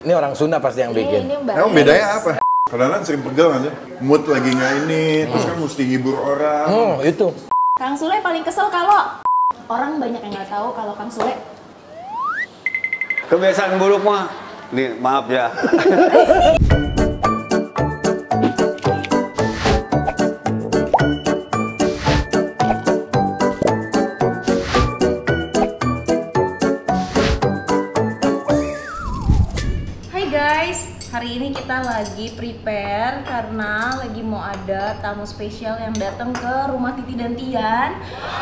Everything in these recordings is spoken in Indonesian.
Ini orang Sunda pasti yang bikin. Emang bedanya apa? Kadang-kadang sering pegel aja. Mood lagi nggak ini, terus kan mesti hibur orang. Itu. Kang Sule paling kesel kalau orang banyak yang nggak tahu kalau Kang Sule. Kebiasaan buruk mah, nih maaf ya. Hari ini kita lagi prepare karena lagi mau ada tamu spesial yang datang ke rumah Titi dan Tian.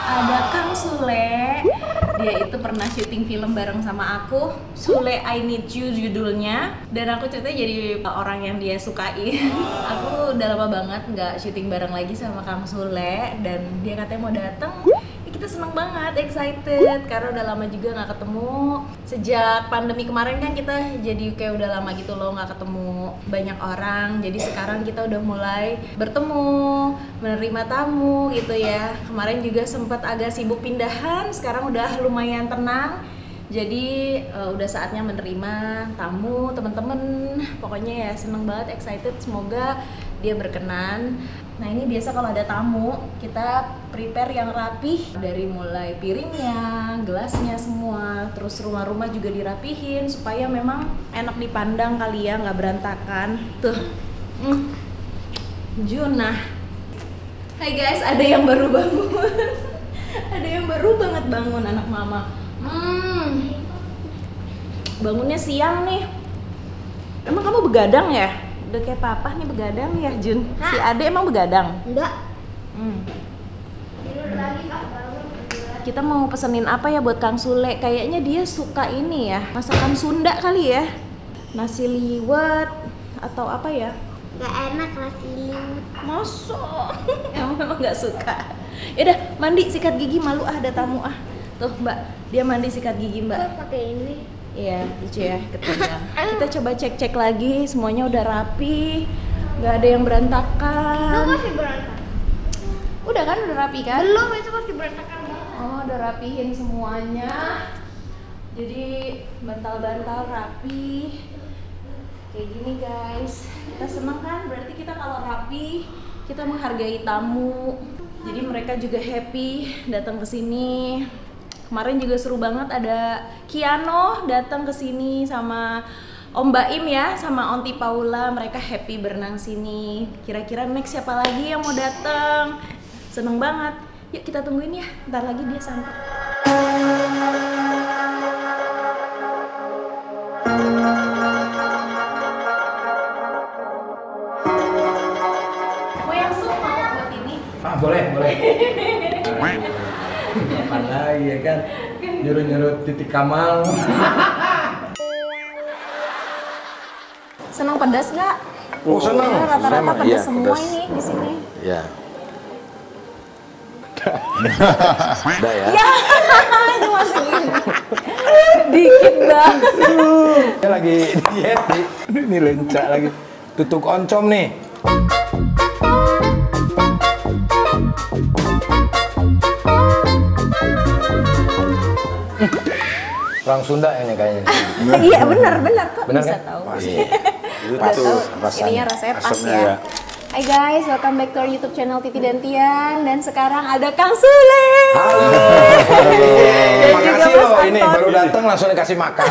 Ada Kang Sule. Dia itu pernah syuting film bareng sama aku. Sule I Need You judulnya. Dan aku ceritanya jadi orang yang dia sukai. Aku udah lama banget nggak syuting bareng lagi sama Kang Sule. Dan dia katanya mau datang. Kita seneng banget, excited karena udah lama juga nggak ketemu. Sejak pandemi kemarin kan kita jadi kayak udah lama gitu loh nggak ketemu banyak orang. Jadi sekarang kita udah mulai bertemu, menerima tamu gitu ya. Kemarin juga sempat agak sibuk pindahan, sekarang udah lumayan tenang. Jadi udah saatnya menerima tamu, temen-temen. Pokoknya ya seneng banget, excited. Semoga dia berkenan. Nah ini biasa kalau ada tamu, kita prepare yang rapih. Dari mulai piringnya, gelasnya semua. Terus rumah-rumah juga dirapihin supaya memang enak dipandang kali ya, nggak berantakan. Tuh, Junah. Hai guys, ada yang baru bangun. Ada yang baru banget bangun anak mama. Bangunnya siang nih. Emang kamu begadang ya? Udah kayak papa nih begadang ya Jun? Si Ade emang begadang? Enggak. Kita mau pesenin apa ya buat Kang Sule? Kayaknya dia suka ini ya, masakan Sunda kali ya. Nasi liwet atau apa ya? Gak enak nasi liwet. Masuk. Emang gak suka. Yaudah mandi sikat gigi, malu ada tamu ah. Tuh mbak, dia mandi sikat gigi mbak. Kok pakai ini? Iya, lucu ya, ketinggalan. Kita coba cek-cek lagi, semuanya udah rapi, nggak ada yang berantakan. Itu masih berantakan. Udah kan, udah rapi kan? Belum, itu masih berantakan banget. Oh, udah rapihin semuanya. Jadi bantal-bantal rapi. Kayak gini guys. Kita seneng kan? Berarti kita kalau rapi, kita menghargai tamu. Jadi mereka juga happy datang ke sini. Kemarin juga seru banget, ada Kiano datang ke sini sama Om Baim ya, sama Onti Paula. Mereka happy berenang sini. Kira-kira next siapa lagi yang mau datang? Seneng banget. Yuk kita tungguin ya. Ntar lagi dia sampai. Mau yang sup mau buat ini? Ah boleh. Kapan lagi ya kan? Nyuruh-nyuruh Titik Kamal. Seneng pedas nggak? Oh seneng. Ya, rata-rata pedas iya, semua pedas. ini di sini. Ya. Udah ya. Ya, itu masih gini. Dikit banget. Dia lagi diet nih. Ini lencak lagi. Tutuk oncom nih. Orang Sunda ini kayaknya. Iya benar kok Benar bisa kan? tahu. Iya. Udah tahu rasanya. ininya rasanya pas Asamnya ya. Hai guys, welcome back to our YouTube channel Titi dan Tian. Dan sekarang ada Kang Sule. Halo. Dan juga Makasih Mas loh ini Anton. baru datang langsung dikasih makan.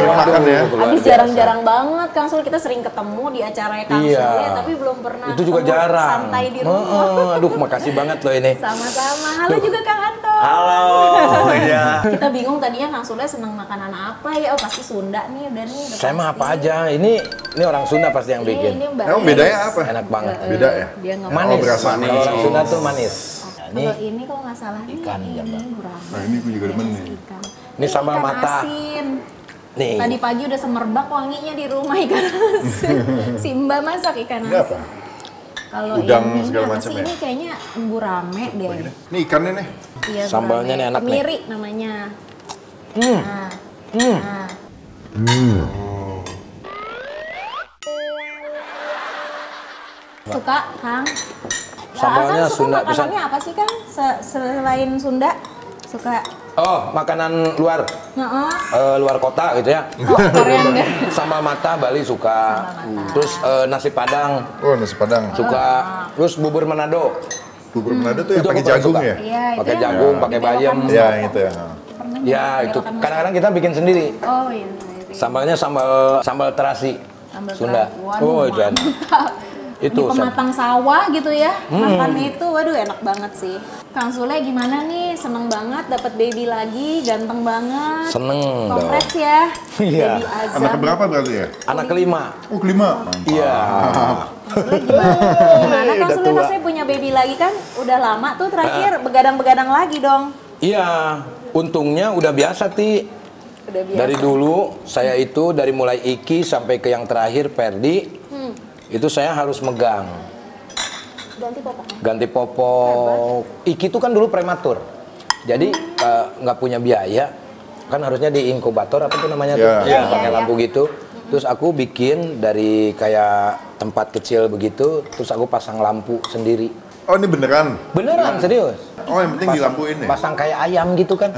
Makan ya. Habis jarang-jarang banget Kang Sule, kita sering ketemu di acaranya Kang Iya. Sule, tapi belum pernah Itu juga ketemu jarang. santai di rumah. Aduh, makasih banget loh ini. Sama-sama. Halo juga Kang Anton. Halo, iya. Kita bingung tadinya Kang Sule seneng makanan apa ya? Oh pasti Sunda nih, udah nih. Udah Saya mah pasti. apa aja. Ini orang Sunda pasti yang bikin. Ini Mbak Emang Nis. bedanya apa? Enak banget. Beda ya? Dia nggak Manis. berasa Kalau manis. orang Sunda tuh manis. Nah, ini Kalau ini kalau nggak salah ikan nih, ya, Mbak. ini gurame. Nah ini gue juga demen nih. Ikan. Ini sambal ikan mata. asin. nih. Tadi pagi udah semerbak wanginya di rumah ikan asin. Si Mbak masak ikan Ini apa? asin. Kalau Udang ini segala apa macam sih? ya? Ini kayaknya gurame deh. Ini ikannya nih. Iya, Sambalnya gurame. nih enak nih. Kemiri namanya. Nah. Suka, Kang? Sambalnya Akang suka Sunda makanannya apa sih, Kang? Selain Sunda, suka Oh, makanan luar. Luar kota gitu ya. Oh, Korean deh. Sambal mata Bali suka. Terus nasi Padang Oh, nasi Padang. suka. Terus bubur Manado. Bubur Manado tuh yang Itu pakai aku paling jagung suka. ya? Iya, itu Pakai yang jagung, pakai bayam. Iya, itu ya. pernah Ya, itu kadang-kadang kita bikin sendiri. Oh iya. Sambalnya sambal terasi. Sambal Sunda. terasi. Waduh, Oh, itu enak. mantap. Itu Ini pematang sawah gitu ya, makannya itu, waduh enak banget sih. Kang Sule gimana nih? Seneng banget dapat baby lagi, ganteng banget. seneng dong. Congrats ya, Iya. baby Azam. Anak keberapa berarti ya? Anak kelima. Oh, kelima. Iya. Gimana Kang Udah Sule tua. maksudnya punya baby lagi kan? Udah lama tuh terakhir begadang-begadang lagi dong. Iya, untungnya udah biasa Ti. Udah biasa. Dari dulu saya itu dari mulai Iki sampai ke yang terakhir Perdi, itu saya harus megang. Ganti popok. Ganti popok. Iki itu kan dulu prematur. Jadi nggak punya biaya. Kan harusnya di inkubator apa tuh namanya tuh? Ya. Yang pakai lampu gitu. Terus aku bikin dari kayak tempat kecil begitu, terus aku pasang lampu sendiri. Oh, ini beneran? Beneran serius. Oh, yang penting dilampuin ya? Pasang kayak ayam gitu kan.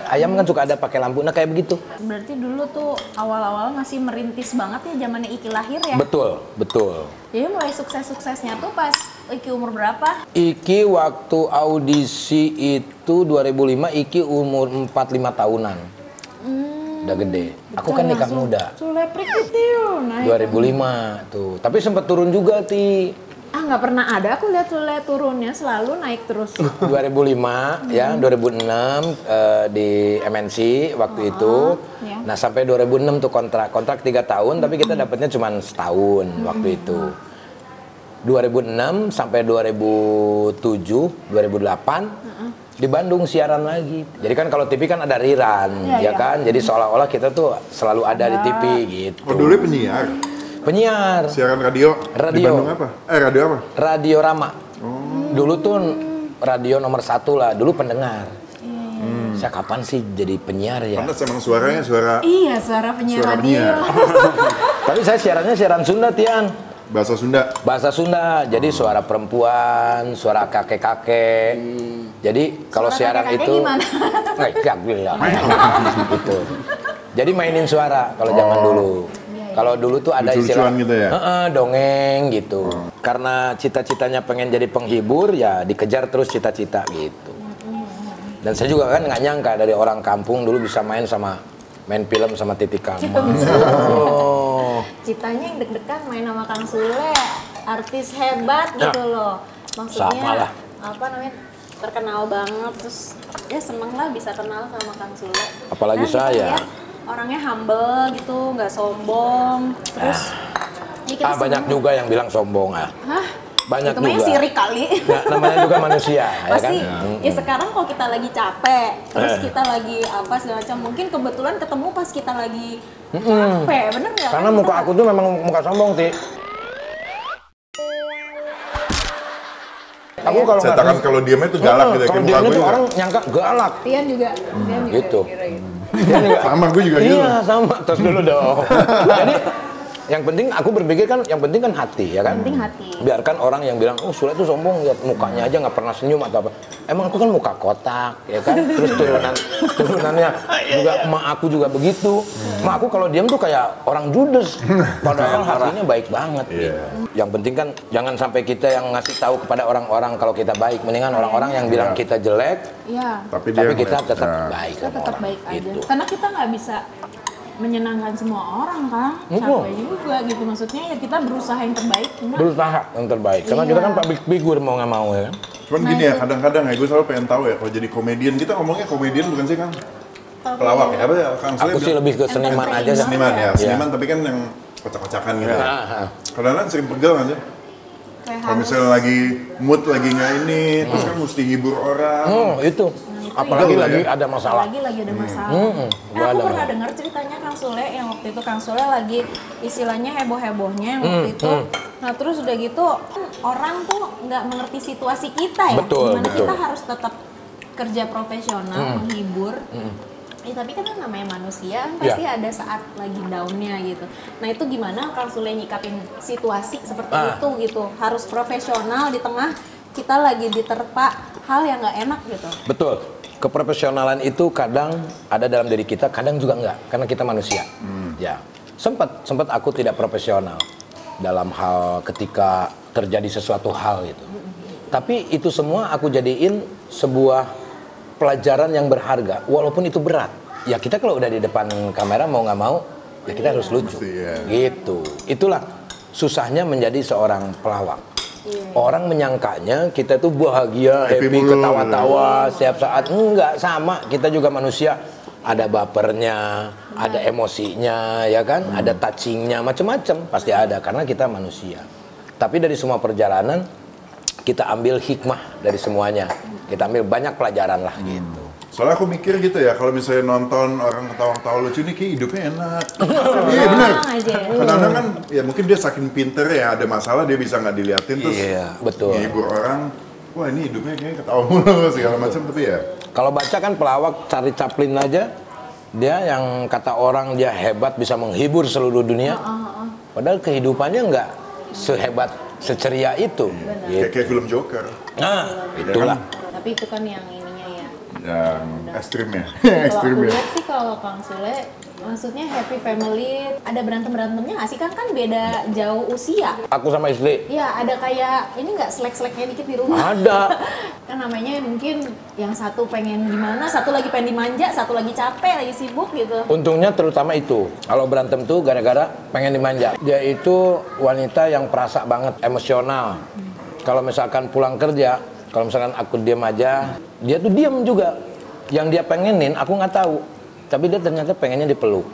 ayam kan suka ada pakai lampu. Nah, kayak begitu. Berarti dulu tuh awal-awal masih merintis banget ya zamannya Iki lahir ya. Betul, betul. Jadi mulai sukses-suksesnya tuh pas Iki umur berapa? Iki waktu audisi itu 2005, Iki umur 45 tahunan. Udah gede. Aku kan nikah muda. Sule Prikitiu. Naik. 2005 tuh. Tapi sempat turun juga, Ti. Ah nggak pernah ada, aku lihat Sule turunnya selalu naik terus. 2005 ya, 2006 di MNC waktu itu. ya. Nah, sampai 2006 tuh kontrak 3 tahun, tapi kita dapatnya cuma setahun waktu itu. 2006 sampai 2007, 2008 di Bandung siaran lagi. Jadi kan kalau TV kan ada rerun, ya kan? Jadi seolah-olah kita tuh selalu ada di TV gitu. Oh, dulu penyiar? Penyiar. Siaran radio? Di Radio. Bandung apa? Radio apa? Radio Rama. Dulu tuh radio nomor 1 lah, dulu pendengar. Saya kapan sih jadi penyiar ya? Pantes emang suaranya suara Iya, suara penyiar Suara radio. penyiar. Tapi saya siarannya siaran Sunda, Tian. bahasa Sunda. Bahasa Sunda, jadi suara perempuan, suara kakek-kakek. Jadi kalau Suara siaran kakek-kakek itu gimana? nggak bilang gitu. Jadi mainin suara kalau zaman dulu. Kalau dulu tuh ada istilah Lucu-lucuan gitu ya? dongeng gitu. Karena cita-citanya pengen jadi penghibur, ya dikejar terus cita-cita gitu. Dan saya juga kan nggak nyangka dari orang kampung dulu bisa main film sama Titi Kamal. Oh. Citanya yang deg-degan main sama Kang Sule, artis hebat Ya. gitu loh. Maksudnya Sama lah. apa namanya? Terkenal banget, terus ya seneng lah bisa kenal sama Kang Sule. Apalagi kita saya. lihat orangnya humble gitu, nggak sombong. Terus ya kita Banyak seneng. juga yang bilang sombong ah. Hah? Banyak Itu mah yang juga. sirik kali. Ya, namanya juga manusia, ya kan? Pasti ya sekarang kalau kita lagi capek, terus kita lagi apa segala macam, mungkin kebetulan ketemu pas kita lagi capek, bener nggak? Karena Kan muka kita- aku tuh memang muka sombong, Ti. Aku kalau Saya takkan kalau diamnya itu galak gitu ya, kalau kayak muka diamnya gue tuh juga. orang nyangka galak. Tian juga, Tian juga Gitu. kira gitu. Dia juga. Sama gue juga gitu. Iya, sama. Terus dulu dong. Jadi yang penting aku berpikir kan, yang penting kan hati, ya kan? Penting hati. Biarkan orang yang bilang, oh Sule itu sombong, lihat mukanya aja nggak pernah senyum atau apa. Emang aku kan muka kotak, ya kan? Terus turunannya juga emak aku juga begitu. Emak aku kalau diam tuh kayak orang judes, padahal hatinya baik banget. Gitu. Yang penting kan jangan sampai kita yang ngasih tahu kepada orang-orang kalau kita baik, mendingan orang-orang yang bilang kita jelek, Iya, Tapi dia tapi kita ngeliat, tetap nah. baik kita sama tetap orang. baik aja. Gitu. Karena kita nggak bisa menyenangkan semua orang kan, capek juga gitu. Maksudnya ya kita berusaha yang terbaik. Cuma Berusaha yang terbaik, karena kita kan public figure mau nggak mau ya kan. Cuman gini ya, kadang-kadang ya gue selalu pengen tahu ya, kalau jadi komedian, kita ngomongnya komedian bukan sih Kang? Pelawak ya, apa ya? Kang Sule Aku sih bilang lebih ke seniman aja. San. seniman ya, Iya. seniman tapi kan yang kocak-kocakan gitu ya. Ah, Kadang-kadang sering pegel kan sih? kayak Kalau harus misalnya lagi mood lagi nggak ini, terus kan mesti hibur orang. itu. Apalagi iya. lagi ada masalah. lagi ada masalah. Gua Aku ada pernah masalah. dengar ceritanya Kang Sule yang waktu itu Kang Sule lagi istilahnya heboh-hebohnya yang waktu itu. Nah terus udah gitu orang tuh nggak mengerti situasi kita ya. Betul, Gimana betul. kita harus tetap kerja profesional, menghibur. Ya, tapi kan namanya manusia pasti ada saat lagi down-nya gitu. Nah itu gimana Kang Sule nyikapin situasi seperti itu gitu. Harus profesional di tengah kita lagi diterpa hal yang nggak enak gitu. Betul. keprofesionalan itu kadang ada dalam diri kita, kadang juga enggak, karena kita manusia. Ya, sempat aku tidak profesional dalam hal ketika terjadi sesuatu hal gitu. Tapi itu semua aku jadiin sebuah pelajaran yang berharga, walaupun itu berat. Ya kita kalau udah di depan kamera mau nggak mau, ya kita harus lucu. Gitu. Itulah susahnya menjadi seorang pelawak. Orang menyangkanya kita tuh bahagia, happy, ketawa-tawa setiap saat. Enggak, sama. Kita juga manusia. Ada bapernya, ada emosinya, ya kan? Ada touchingnya, macam-macam pasti ada karena kita manusia. Tapi dari semua perjalanan kita ambil hikmah dari semuanya. Kita ambil banyak pelajaran lah gitu. Soalnya aku mikir gitu ya, kalau misalnya nonton orang ketawa-ketawa lucu nih kayak hidupnya enak. Iya benar. Kadang-kadang kan ya mungkin dia saking pinter ya, ada masalah dia bisa nggak diliatin terus betul. ngehibur orang. Wah ini hidupnya kayaknya ketawa mulu segala macam, tapi ya. Kalau baca kan pelawak Charlie Chaplin aja, dia yang kata orang dia hebat bisa menghibur seluruh dunia. Padahal kehidupannya nggak sehebat, seceria itu. Gitu. Kayak film Joker. Nah, itulah. Tapi itu kan yang ininya ya. Yang ekstrimnya. Kalau aku lihat sih kalau Kang Sule, maksudnya happy family, ada berantem-berantemnya nggak sih? Kan beda jauh usia. Aku sama istri. Iya, ada kayak, ini nggak selek-seleknya dikit di rumah? Ada. Kan namanya mungkin yang satu pengen gimana, satu lagi pengen dimanja, satu lagi capek, lagi sibuk gitu. Untungnya terutama itu, kalau berantem tuh gara-gara pengen dimanja. Dia itu wanita yang perasa banget, emosional. Kalau misalkan pulang kerja, kalau misalkan aku diam aja, dia tuh diam juga. Yang dia pengenin aku nggak tahu, tapi dia ternyata pengennya dipeluk.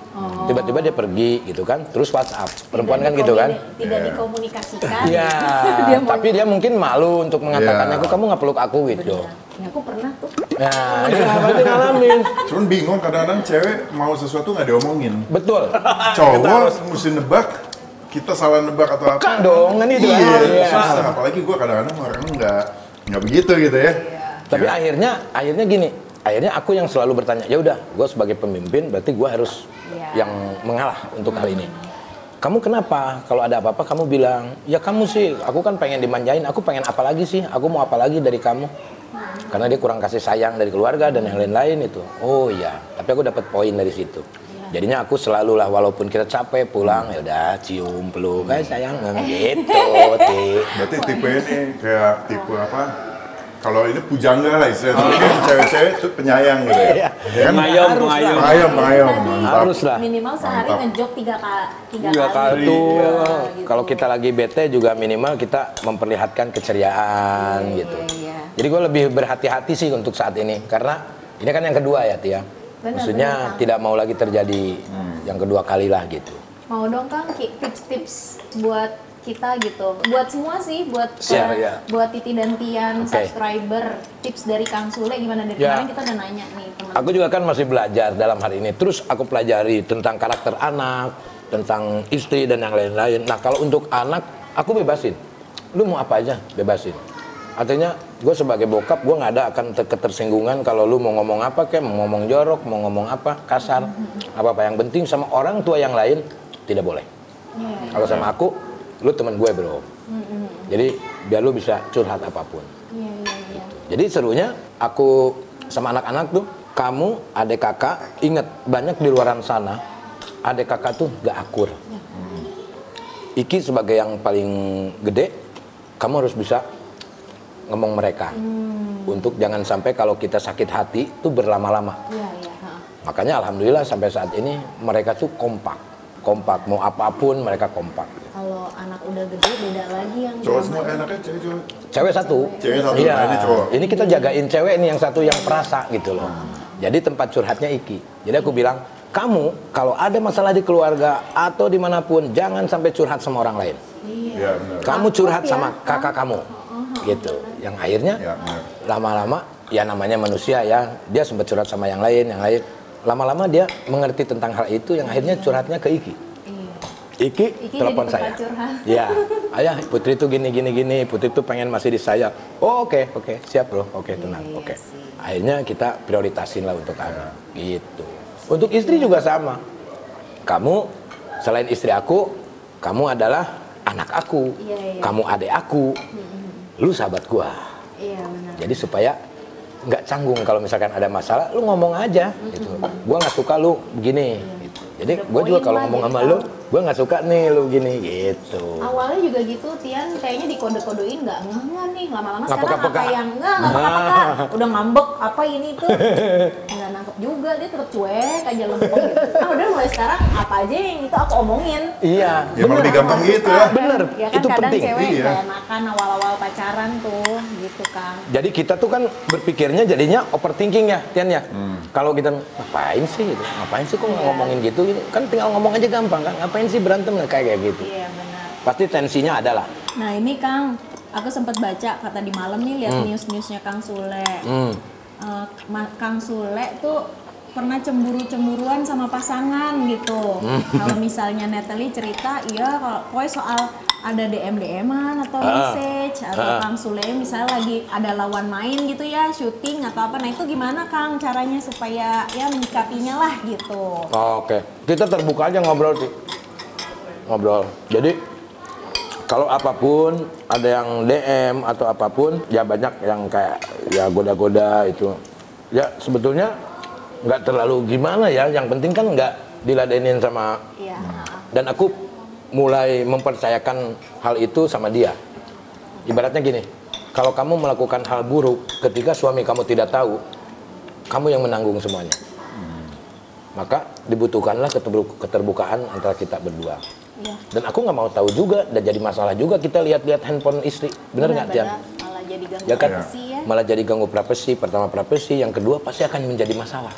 Tiba-tiba dia pergi gitu kan, terus WhatsApp. Perempuan kan gitu kan? Tidak dikomunikasikan. Iya, tapi dia mungkin malu untuk mengatakannya, kamu nggak peluk aku gitu. Ya aku pernah tuh. Nah, itu berarti ngalamin. Cuman bingung kadang-kadang cewek mau sesuatu nggak diomongin. Betul. Cowok mesti nebak, kita salah nebak atau apa? Kan dong, kan itu. Iya, susah. Apalagi gue kadang-kadang orang nggak begitu gitu ya. Tapi akhirnya gini. Akhirnya aku yang selalu bertanya, ya udah, gue sebagai pemimpin berarti gue harus yang mengalah untuk hal ini. Kamu kenapa? Kalau ada apa-apa kamu bilang, ya kamu sih, aku kan pengen dimanjain, aku pengen apa lagi sih? Aku mau apa lagi dari kamu? Karena dia kurang kasih sayang dari keluarga dan yang lain-lain itu. Oh iya, tapi aku dapat poin dari situ. Jadinya aku selalu lah, walaupun kita capek pulang, ya udah cium, peluk, sayang, gitu. Berarti tipe ini kayak tipe apa? Kalau ini pujangga lah istilahnya, mungkin cewek-cewek itu penyayang gitu ya. Pengayom. Harus lah. Minimal sehari ngejok 3 kali. Tuh, kalau kita lagi bete juga minimal kita memperlihatkan keceriaan gitu. Jadi gue lebih berhati-hati sih untuk saat ini, karena ini kan yang kedua ya Tia. Maksudnya tidak mau lagi terjadi yang kedua kali lah gitu. Mau dong Kang tips-tips buat kita gitu, buat semua sih, buat buat Titi dan Tian, subscriber, tips dari Kang Sule gimana? Dari kemarin kita udah nanya nih teman. Aku juga kan masih belajar dalam hal ini, terus aku pelajari tentang karakter anak, tentang istri dan yang lain-lain. Nah kalau untuk anak, aku bebasin, lu mau apa aja bebasin. Artinya gue sebagai bokap, gue nggak ada akan ketersinggungan kalau lu mau ngomong apa, kayak mau ngomong jorok, mau ngomong apa, kasar, apa-apa. Yang penting sama orang tua yang lain tidak boleh. Kalau sama aku, lu temen gue bro, jadi biar lu bisa curhat apapun. Gitu. Jadi serunya aku sama anak-anak tuh, kamu adik kakak inget banyak di luaran sana adik kakak tuh gak akur. Iki sebagai yang paling gede, kamu harus bisa ngomong mereka untuk jangan sampai kalau kita sakit hati tuh berlama-lama. Makanya alhamdulillah sampai saat ini mereka tuh kompak mau apapun mereka kompak. Kalau anak udah gede beda lagi yang cowok semua anaknya cewek. Cewek satu. Iya. Ini cowok. Ini kita jagain cewek ini yang satu yang perasa gitu loh. Jadi tempat curhatnya Iki. Jadi aku bilang, kamu kalau ada masalah di keluarga atau dimanapun jangan sampai curhat sama orang lain. Iya. Kamu curhat sama kakak kamu. Gitu. Yang akhirnya lama-lama ya namanya manusia ya, dia sempat curhat sama yang lain. Lama-lama dia mengerti tentang hal itu, yang akhirnya curhatnya ke Iki. Iki telepon saya. Ya, ayah Putri itu gini. Putri itu pengen masih di saya. Oh oke, siap bro. Oke, tenang. Oke. Akhirnya kita prioritasin lah untuk anak. Gitu. Untuk istri juga sama. Kamu selain istri aku, kamu adalah anak aku. Kamu adik aku. Lu sahabat gua. Jadi supaya nggak canggung kalau misalkan ada masalah, lu ngomong aja gitu. Gua nggak suka lu begini. Gitu. Jadi gue juga kalau ngomong sama lu, gue nggak suka nih lu gini gitu. Awalnya juga gitu, Tian kayaknya dikode-kodein nggak nih, lama-lama Nggak sekarang peka-peka. apa yang nggak peka-peka, udah ngambek apa ini tuh, nggak nangkep juga, dia tetap cuek aja lempeng gitu. Udah mulai sekarang apa aja yang itu aku omongin. Iya. Ya malah lebih gampang gitu ya. Bener, Ya kan itu kadang penting. cewek Iya. kayak makan awal-awal pacaran tuh, gitu kan. Jadi kita tuh kan berpikirnya jadinya overthinking ya, Tian ya. Kalau kita ngapain sih gitu, ngapain sih kok ngomongin gitu, kan tinggal ngomong aja gampang kan, ngapain sih berantem kayak gitu. Iya benar. Pasti tensinya ada lah. Nah ini Kang, aku sempat baca kata di malam nih lihat news-newsnya Kang Sule. Kang Sule tuh pernah cemburu-cemburuan sama pasangan gitu. Kalau misalnya Natalie cerita, iya kalau pokoknya soal ada DM-DM-an atau message atau Kang Sule misalnya lagi ada lawan main gitu ya, syuting atau apa. Nah itu gimana Kang caranya supaya ya menyikapinya lah gitu. Oke, kita terbuka aja ngobrol sih. Ngobrol. Jadi kalau apapun ada yang DM atau apapun, ya banyak yang kayak ya goda-goda itu. Ya sebetulnya nggak terlalu gimana ya, yang penting kan nggak diladenin sama. Iya. Dan aku mulai mempercayakan hal itu sama dia. Ibaratnya gini, kalau kamu melakukan hal buruk ketika suami kamu tidak tahu, kamu yang menanggung semuanya. Maka dibutuhkanlah keterbukaan antara kita berdua. Iya. Dan aku nggak mau tahu juga, dan jadi masalah juga kita lihat-lihat handphone istri. Bener nggak, Tian? Malah jadi ganggu Ya kan? privasi ya. Malah jadi ganggu privasi. Pertama privasi, yang kedua pasti akan menjadi masalah.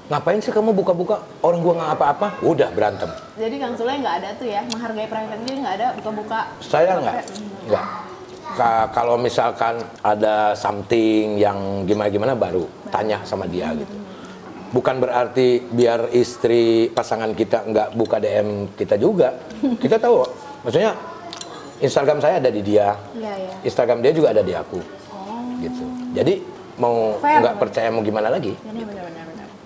Ngapain sih kamu buka-buka orang gua nggak apa-apa? Udah berantem. Jadi Kang Sule nggak ada tuh ya, menghargai private dia nggak ada buka-buka. Saya nggak. Kalau misalkan ada something yang gimana-gimana baru tanya sama dia gitu. Bukan berarti biar istri pasangan kita nggak buka DM kita juga. Kita tahu, maksudnya Instagram saya ada di dia, Iya, iya. Instagram dia juga ada di aku, gitu. Jadi mau Fair. nggak percaya mau gimana lagi? Benar.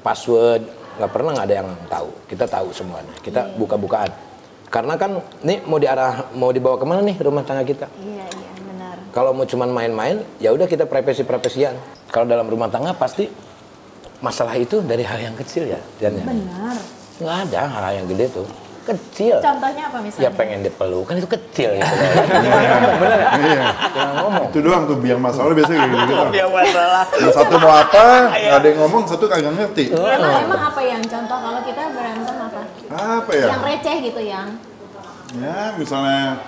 Password nggak pernah, nggak ada yang tahu. Kita tahu semuanya. Kita buka-bukaan. Karena kan nih mau dibawa kemana nih rumah tangga kita? Iya, benar. Kalau mau cuman main-main, ya udah kita privasi-privasian. Kalau dalam rumah tangga pasti masalah itu dari hal yang kecil ya, Dian, ya? Benar. Nggak ada hal yang gede tuh, kecil. Contohnya apa misalnya? Ya pengen dipeluk, kan itu kecil gitu. Bener nggak? Iya. Jangan ngomong. Itu doang tuh biang masalah biasanya kayak gitu. Dia masalah. Yang satu mau apa, nggak ada yang ngomong, satu kagak ngerti. Emang apa yang contoh kalau kita berantem apa? Apa ya? Yang receh gitu yang. Ya misalnya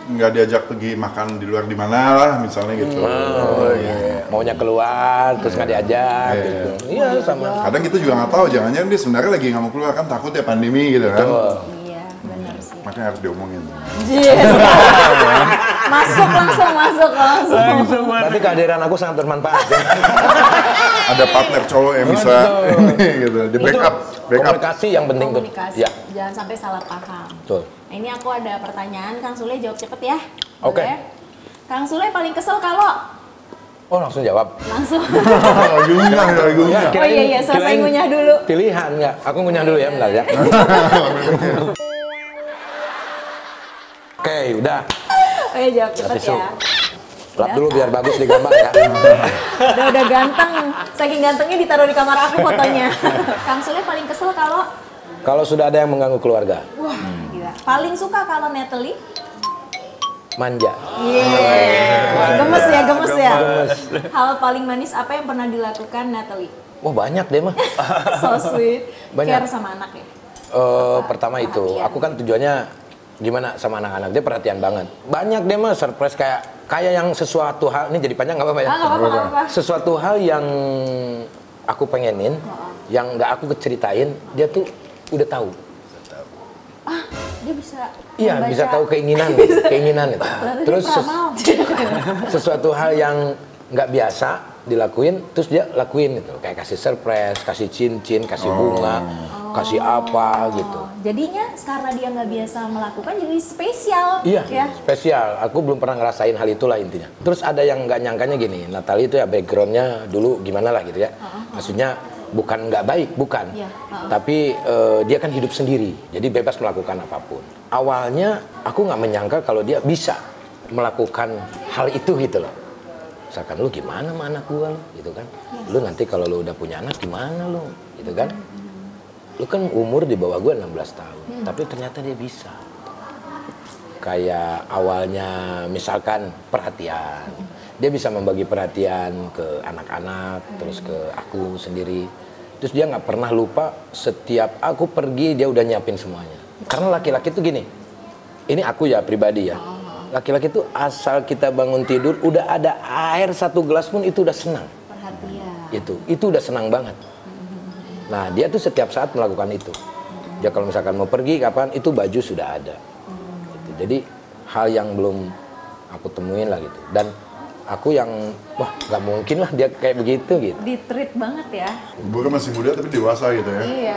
nggak diajak pergi makan di luar di mana lah, misalnya gitu. Maunya keluar, terus nggak diajak Iya. gitu. Iya, sama. Kadang kita juga nggak tahu, jangan-jangan dia sebenarnya lagi nggak mau keluar kan, takut ya pandemi gitu kan. Betul. Iya, benar sih. Makanya harus diomongin. Masuk langsung. Berarti kehadiran aku sangat bermanfaat ya. Ada partner cowok yang bisa ini gitu, di backup. Komunikasi yang penting tuh. Komunikasi. Ya, Jangan sampai salah paham. betul. Nah, ini aku ada pertanyaan, Kang Sule jawab cepet ya. Oke. Boleh? Kang Sule paling kesel kalau Oh, langsung jawab. langsung. Lagi ngunyah, lagi ngunyah. Oh iya, selesai kirain ngunyah dulu. Pilihan nggak? Aku ngunyah dulu ya, bentar ya. Oke, udah. Oh iya, jawab cepet Tisu. ya. Lap dulu biar bagus di gambar ya. Udah ganteng. Saking gantengnya ditaruh di kamar aku fotonya. Kang Sule paling kesel kalau Kalau sudah ada yang mengganggu keluarga, wah, gila. Paling suka kalau Natalie? manja. Gemes ya. Hal paling manis apa yang pernah dilakukan Natalie? Wah, banyak deh mah. So sweet. Banyak. Care sama anak ya. Pertama itu, Perhatian. aku kan tujuannya gimana sama anak-anak, dia perhatian banget. Banyak deh mah surprise kayak yang sesuatu hal, ini jadi panjang nggak apa-apa ya? Nggak apa-apa. Sesuatu hal yang aku pengenin, yang nggak aku ceritain, dia tuh udah tahu. Dia bisa Iya, membaca. bisa tahu keinginan itu. Ternyata Terus dia peramal. sesuatu hal yang nggak biasa dilakuin, terus dia lakuin gitu. Kayak kasih surprise, kasih cincin, kasih bunga, kasih apa gitu. Jadinya karena dia nggak biasa melakukan jadi spesial. Iya, Ya. spesial. Aku belum pernah ngerasain hal itulah intinya. Terus ada yang nggak nyangkanya gini, Natalie itu ya backgroundnya dulu gimana lah gitu ya. Maksudnya bukan nggak baik, bukan. Iya, Tapi dia kan hidup sendiri, jadi bebas melakukan apapun. Awalnya aku nggak menyangka kalau dia bisa melakukan hal itu gitu loh. misalkan lu gimana sama anak gua lu, gitu kan. Lu nanti kalau lu udah punya anak gimana lu, gitu kan. Lu kan umur di bawah gua 16 tahun, tapi ternyata dia bisa. Kayak awalnya misalkan perhatian, dia bisa membagi perhatian ke anak-anak, terus ke aku sendiri. Terus dia nggak pernah lupa setiap aku pergi dia udah nyiapin semuanya. Karena laki-laki tuh gini, ini aku ya pribadi ya. Laki-laki tuh asal kita bangun tidur udah ada air 1 gelas pun itu udah senang. Perhatian. Itu udah senang banget. Nah dia tuh setiap saat melakukan itu. Dia kalau misalkan mau pergi kapan itu baju sudah ada. Gitu. Jadi hal yang belum aku temuin lah gitu. Dan aku yang wah nggak mungkin lah dia kayak begitu gitu. Di-treat banget ya. Bukan masih muda tapi dewasa gitu ya. Iya.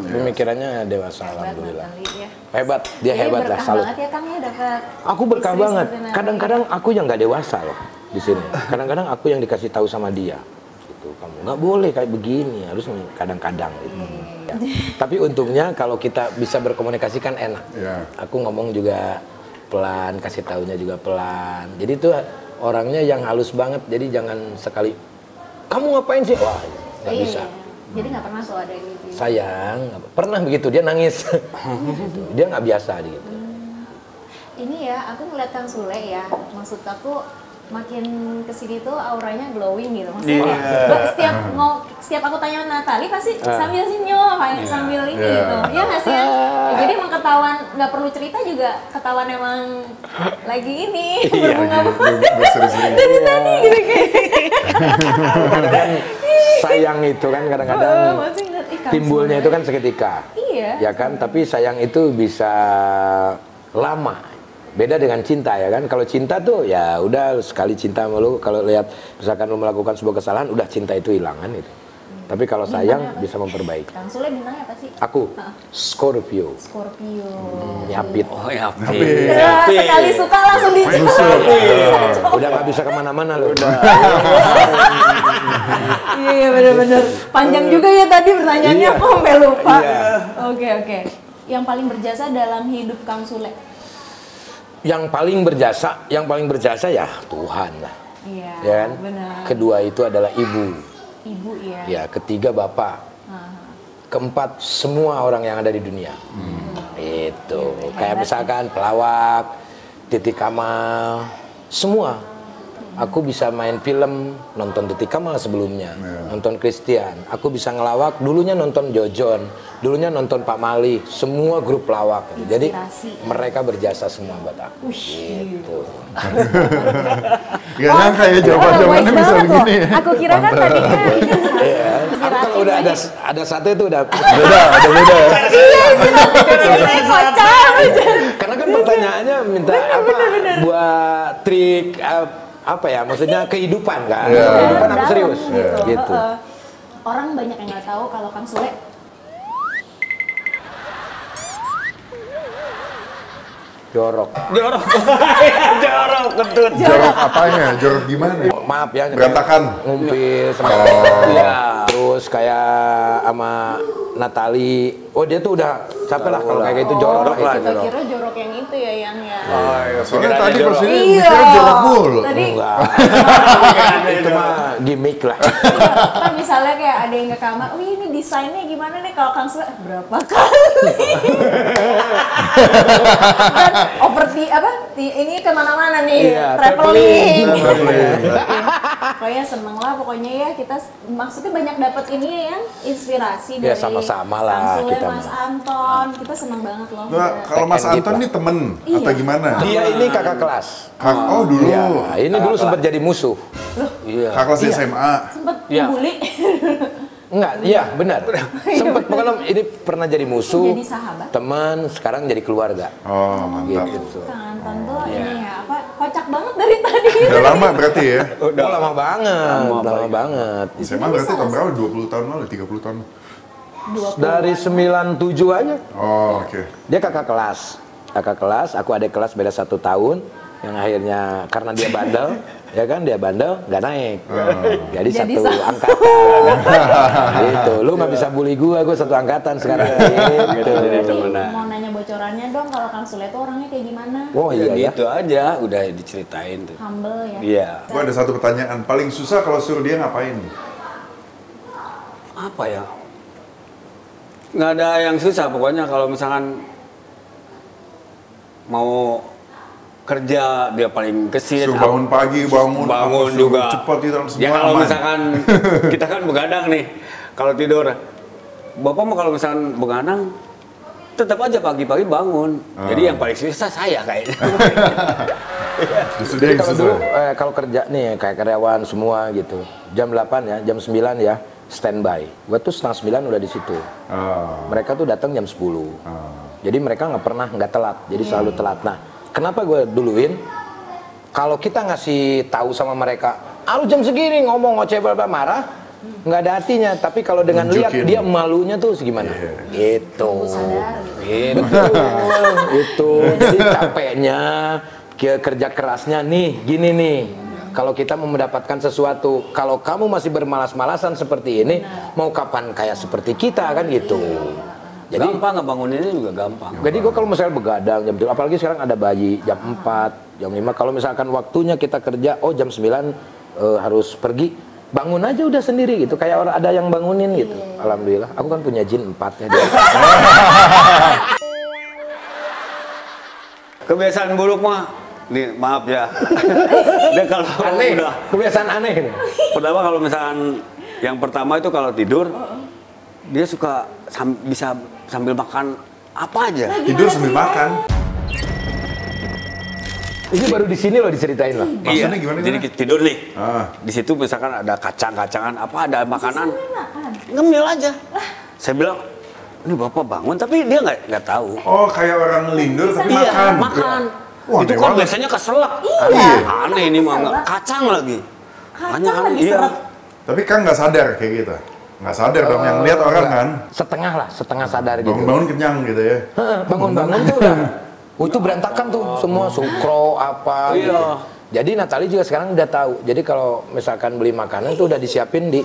Pemikirannya dewasa alhamdulillah. Natali, ya. Hebat, dia Jadi hebat lah, berkah salut. banget ya Kang ya dapat. Aku berkah istri banget. seperti Natali. Kadang-kadang aku yang nggak dewasa loh di sini. Kadang-kadang aku yang dikasih tahu sama dia. Gitu, kamu nggak boleh kayak begini, harus kadang-kadang. Gitu. Ya. Tapi untungnya kalau kita bisa berkomunikasi kan enak. Iya. Aku ngomong juga pelan, kasih taunya juga pelan. Jadi tuh orangnya yang halus banget. Jadi jangan sekali kamu ngapain sih? Wah, nggak Iya, bisa. iya. Jadi nggak pernah tuh ada gitu. Sayang, pernah begitu dia nangis. Gitu. Dia nggak biasa gitu. Ini ya, aku ngeliat Kang Sule ya, maksud aku makin kesini tuh auranya glowing gitu. Maksudnya setiap aku tanya Natali pasti sambil senyum, kayak sambil ini gitu. Iya nggak sih ya? Jadi emang ketahuan, nggak perlu cerita juga ketahuan emang lagi ini. Berseri-seri. Dari tadi gitu kayak. Kadang-kadang sayang itu kan kadang-kadang Masih ngeliat, ih, Kang timbulnya Sule. itu kan seketika. Iya. Ya kan, tapi sayang itu bisa lama. Beda dengan cinta ya kan. Kalau cinta tuh ya udah sekali cinta sama lu, kalau lihat misalkan lu melakukan sebuah kesalahan udah cinta itu hilangan itu. Tapi kalau sayang bisa memperbaiki. Kang Sule bintangnya apa sih? Aku Scorpio. Scorpio. Nyapit. Oh ya, Ya, sekali suka langsung dijual. Udah nggak bisa kemana-mana lu. Iya benar-benar panjang juga ya tadi pertanyaannya, Iya. aku sampai lupa. Iya. Oke. Yang paling berjasa dalam hidup Kang Sule? Yang paling berjasa ya Tuhan lah. Iya. Ya kan? Benar. Kedua itu adalah ibu. Ibu ya. Ya, ketiga bapak. Keempat semua orang yang ada di dunia. Itu kayak misalkan pelawak, Titi Kamal, semua. Aku bisa main film, nonton Titi Kamal sebelumnya, nonton Christian. Aku bisa ngelawak, dulunya nonton Jojon, dulunya nonton Pak Mali, semua grup pelawak. Jadi Inspirasi. mereka berjasa semua buat aku. Gitu. Gak nyangka ya jawaban-jawabannya bisa begini ya. Aku kira kan tadinya. Iya. Aku kalau udah ada satu itu udah Beda, ada beda. Saya kocak. karena kan pertanyaannya minta apa buat trik apa ya, maksudnya kehidupan kan. Kehidupan aku serius. Gitu. Orang banyak yang nggak tahu kalau Kang Sule Jorok. Jorok, kentut. Jorok apanya? Jorok gimana? Maaf ya. Berantakan. Ngumpil sama ya. Terus kayak sama Natali. Oh dia tuh udah capek lah kalau kayak gitu jorok lah itu. Kita kira jorok yang itu ya yang ya. Soalnya tadi pas ini Iya. mikirnya jorok mulu. Tadi Enggak. Itu mah gimmick lah. kan misalnya kayak ada yang ke kamar, wih ini desainnya gimana nih kalau Kang Sule berapa kali? Dan ini kemana-mana nih, Iya, traveling. Traveling. Pokoknya seneng lah pokoknya ya kita maksudnya banyak dapat ini ya inspirasi Ya, dari sama-sama lah Kang Sule, kita Mas mah. Anton, kita seneng banget loh. Nah, kalau Mas Take and give Anton lah. nih temen Iya. atau gimana? Dia ini kakak kelas. Oh dulu. Ya, ini dulu sempat jadi musuh. Iya. Kakak kelas SMA. Sempet Iya. ngebully. Enggak, iya benar. Sempat pokoknya ini pernah jadi musuh. Jadi sahabat. Teman, sekarang jadi keluarga. Oh mantap. Gitu. Kang Anton tuh Iya. ini ya apa kocak banget dari tadi. Udah lama berarti ya? Oh, lama banget, lama banget. SMA berarti tahun berapa? 20 tahun lalu? 30 tahun? 20. Dari 97 aja. Oh oke. Dia kakak kelas, aku adik kelas beda 1 tahun. Yang akhirnya karena dia bandel, ya kan dia bandel nggak naik. Jadi satu angkatan. Gitu. Lu nggak bisa bully gua satu angkatan sekarang. Gitu. Jadi mau nanya bocorannya dong kalau Kang Sule tuh orangnya kayak gimana? Oh iya ya. Gitu aja, udah diceritain tuh. Humble ya. Iya. Gue ada satu pertanyaan, paling susah kalau suruh dia ngapain? Apa ya? Nggak ada yang susah, pokoknya kalau misalkan mau kerja dia paling gesit. Suruh bangun pagi, bangun bangun suruh juga cepat itu semua ya kalau aman. misalkan kita kan begadang nih, kalau tidur bapak mah kalau misalkan begadang tetap aja pagi-pagi bangun. Jadi yang paling susah saya kayaknya. Justru dia yang Kalau susah. dulu kalau kerja nih kayak karyawan semua gitu, jam 8 ya, jam 9 ya standby. Gua tuh setengah 9 udah di situ. Mereka tuh datang jam 10. Jadi mereka nggak telat, jadi selalu telat. Nah, kenapa gue duluin? Kalau kita ngasih tahu sama mereka, lu jam segini ngomong ngoceh marah, nggak ada artinya. Tapi kalau dengan lihat Nunjukin. dia malunya tuh segimana? Gitu. Sadar gitu. Betul. Itu. Jadi capeknya, kerja kerasnya nih, gini nih. Kalau kita mau mendapatkan sesuatu, kalau kamu masih bermalas-malasan seperti ini, mau kapan kayak seperti kita kan gitu. Jadi gampang ngebanguninnya juga gampang. Jadi gue kalau misalnya begadang jam 7, apalagi sekarang ada bayi jam 4, jam 5. Kalau misalkan waktunya kita kerja, jam 9 harus pergi, bangun aja udah sendiri gitu. Kayak orang ada yang bangunin gitu. Alhamdulillah, aku kan punya jin 4 ya. Kebiasaan buruk mah, nih maaf ya. Dia kalau Aneh, udah kebiasaan aneh ini. pertama kalau misalkan yang pertama itu kalau tidur dia suka bisa sambil makan apa aja. Tidur sambil makan. Ini baru di sini loh diceritain loh. Maksudnya gimana? Jadi tidur nih. Di situ misalkan ada kacang-kacangan apa ada makanan. Ngemil aja. Saya bilang, ini bapak bangun tapi dia nggak tahu. Oh, kayak orang lindur tapi Iya, makan. makan. Wah, Itu aneh kan banget. biasanya keselak. Iya. Aneh ini mah nggak. Kacang lagi. Kacang lagi iya. seret. Tapi kan nggak sadar kayak gitu. Nggak sadar dong, yang lihat orang kan. Setengah lah, setengah sadar gitu. Bangun-bangun kenyang gitu ya. Bangun-bangun tuh udah. Itu berantakan tuh semua sukro apa. Iya. Gitu. Jadi Natali juga sekarang udah tahu. Jadi kalau misalkan beli makanan tuh udah disiapin di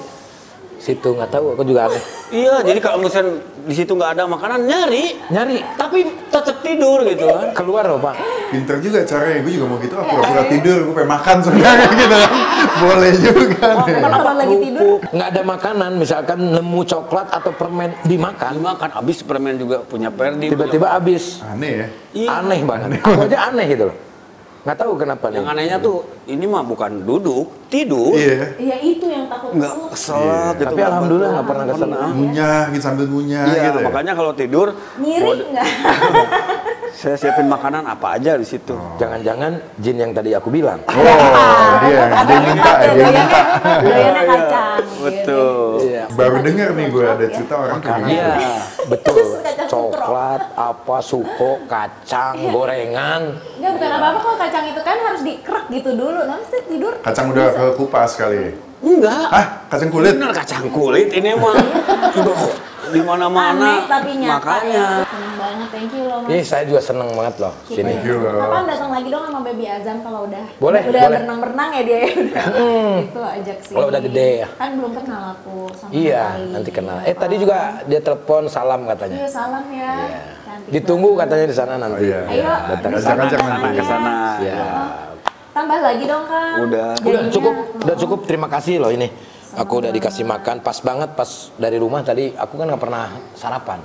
situ, nggak tahu aku juga aneh. Iya, jadi kalau misalnya di situ nggak ada makanan nyari, tapi tetap tidur gitu kan. Keluar loh Pak. Pinter juga caranya, gue juga mau gitu, pura-pura tidur, gue pengen makan sebenarnya gitu kan. Boleh juga nih. Kalau lagi tidur, Nggak ada makanan, misalkan nemu coklat atau permen dimakan, Dimakan, abis permen juga punya Perdi. tiba-tiba habis. Aneh ya. Iya. Aneh banget. Aku aja aneh gitu loh. Nggak tahu kenapa nih. Yang anehnya tuh ini mah bukan duduk, tidur. Iya. ya itu yang takut Nggak keselak. keselak gitu. Tapi alhamdulillah nggak pernah kesel. Ngunyah gitu sambil ngunyah Iya, gitu ya. makanya kalau tidur Ngiri nggak? saya siapin makanan apa aja di situ. Jangan-jangan jin yang tadi aku bilang. Oh, dia minta ya, dia minta. Doyannya kacang. Betul. Iya. Baru dengar nih gue ada cerita orang kayak gitu. Iya. Betul. Kacang sukro. Coklat, apa, suko, kacang, gorengan. Enggak, bukan apa-apa kalau kacang itu kan harus dikerek gitu dulu. Nanti saya tidur. Kacang udah ke kupas kali. Enggak. Hah? Kacang kulit? Bener kacang kulit ini mah. Di mana-mana. Aneh tapi nyata. Makanya. Ya. Seneng banget, thank you loh Mas. Ih, saya juga seneng banget loh sini. Thank you loh. Kapan datang lagi dong sama Baby Azam kalau udah Boleh, udah boleh. berenang-berenang ya dia ya. Itu ajak sih. Kalau udah gede ya. Kan belum kenal aku sama Iya, sekali. nanti kenal. Tadi juga dia telepon salam katanya. Iya, salam ya. Cantik Ditunggu banget. katanya di sana nanti. Iya. Ayo, Datang ke bisa sana. Ajak-ajak datang nanti. lagi Ke sana. Ya. Tambah lagi dong Kang. Udah. Udah cukup. Terima kasih loh ini. Aku udah dikasih makan pas banget pas dari rumah tadi. Aku kan nggak pernah sarapan.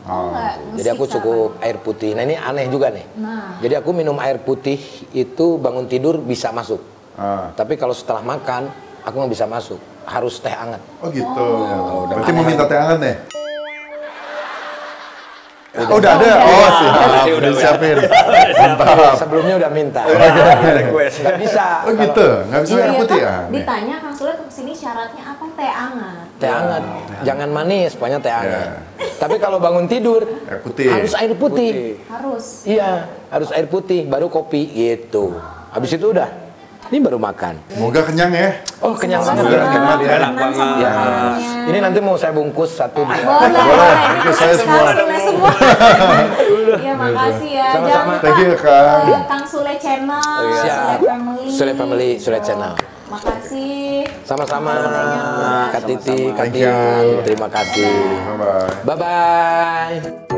Oh, enggak. Jadi aku cukup air putih. Nah ini aneh juga nih. Nah. Jadi aku minum air putih itu bangun tidur bisa masuk. Ah. Tapi kalau setelah makan aku nggak bisa masuk. Harus teh hangat. Oh gitu. Berarti mau minta teh hangat nih? Oh, udah ada? Oh, siap. Udah Disiapin. Sebelumnya udah minta. Request. Nggak bisa. Oh gitu? Nggak bisa air Iya, putih kan? ya? Ditanya Kang Sule kesini syaratnya apa? Teh hangat. Teh hangat. Jangan manis, pokoknya teh hangat. Iya. Tapi kalau bangun tidur Air putih. harus air putih. Harus. Iya, harus air putih baru kopi gitu. Habis itu udah. Ini baru makan. Semoga kenyang ya. Oh, kenyang Semoga banget. Enak banget ya. Enak banget. Ya. Ini nanti mau saya bungkus satu. Boleh. Itu saya semua. Kang Sule semua. Iya, makasih ya. Sama-sama. Jangan lupa Thank you, Kang. Kang Sule Channel, Siap. Sule Family. Sule Family, Sule Channel. Makasih. Sama-sama. Kak Titi, Kak Thank you. Tian. Terima kasih. Bye-bye. Bye-bye.